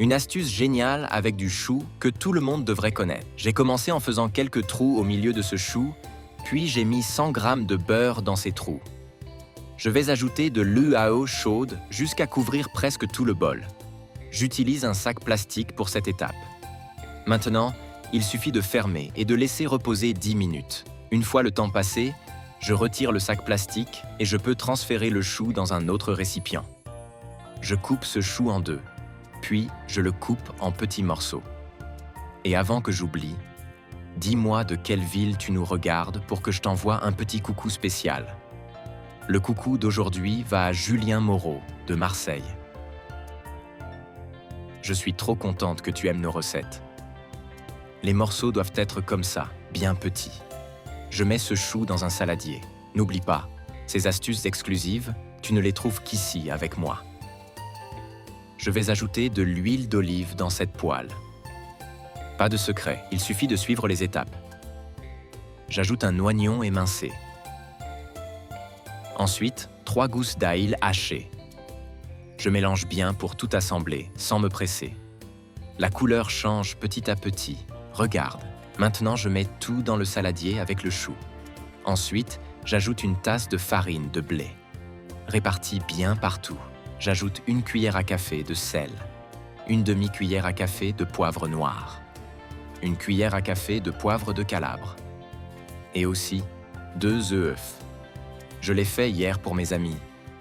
Une astuce géniale avec du chou que tout le monde devrait connaître. J'ai commencé en faisant quelques trous au milieu de ce chou, puis j'ai mis 100 g de beurre dans ces trous. Je vais ajouter de l'huile à eau chaude jusqu'à couvrir presque tout le bol. J'utilise un sac plastique pour cette étape. Maintenant, il suffit de fermer et de laisser reposer 10 minutes. Une fois le temps passé, je retire le sac plastique et je peux transférer le chou dans un autre récipient. Je coupe ce chou en deux, puis je le coupe en petits morceaux. Et avant que j'oublie, dis-moi de quelle ville tu nous regardes pour que je t'envoie un petit coucou spécial. Le coucou d'aujourd'hui va à Julien Moreau, de Marseille. Je suis trop contente que tu aimes nos recettes. Les morceaux doivent être comme ça, bien petits. Je mets ce chou dans un saladier. N'oublie pas, ces astuces exclusives, tu ne les trouves qu'ici avec moi. Je vais ajouter de l'huile d'olive dans cette poêle. Pas de secret, il suffit de suivre les étapes. J'ajoute un oignon émincé. Ensuite, 3 gousses d'ail hachées. Je mélange bien pour tout assembler, sans me presser. La couleur change petit à petit. Regarde, maintenant je mets tout dans le saladier avec le chou. Ensuite, j'ajoute une tasse de farine de blé. Répartie bien partout. J'ajoute 1 cuillère à café de sel, 1 demi-cuillère à café de poivre noir, 1 cuillère à café de poivre de Calabre, et aussi 2 œufs. Je l'ai fait hier pour mes amis.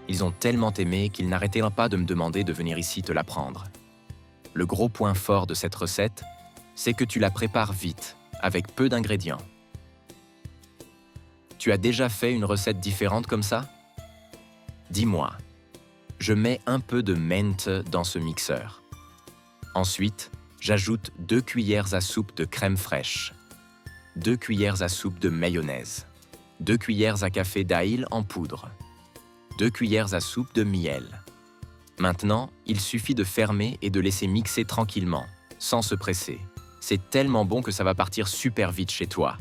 Ils ont tellement aimé qu'ils n'arrêtaient pas de me demander de venir ici te l'apprendre. Le gros point fort de cette recette, c'est que tu la prépares vite, avec peu d'ingrédients. Tu as déjà fait une recette différente comme ça? Dis-moi. Je mets un peu de menthe dans ce mixeur. Ensuite, j'ajoute 2 cuillères à soupe de crème fraîche, 2 cuillères à soupe de mayonnaise, 2 cuillères à café d'ail en poudre, 2 cuillères à soupe de miel. Maintenant, il suffit de fermer et de laisser mixer tranquillement, sans se presser. C'est tellement bon que ça va partir super vite chez toi.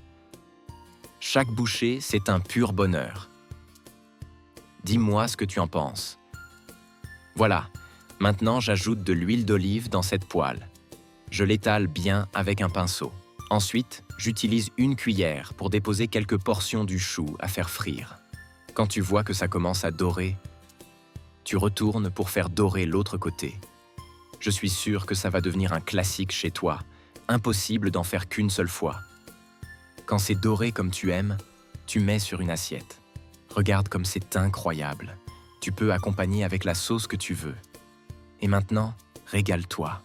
Chaque bouchée, c'est un pur bonheur. Dis-moi ce que tu en penses. Voilà, maintenant j'ajoute de l'huile d'olive dans cette poêle. Je l'étale bien avec un pinceau. Ensuite, j'utilise 1 cuillère pour déposer quelques portions du chou à faire frire. Quand tu vois que ça commence à dorer, tu retournes pour faire dorer l'autre côté. Je suis sûr que ça va devenir un classique chez toi. Impossible d'en faire qu'une seule fois. Quand c'est doré comme tu aimes, tu mets sur une assiette. Regarde comme c'est incroyable. Tu peux accompagner avec la sauce que tu veux. Et maintenant, régale-toi.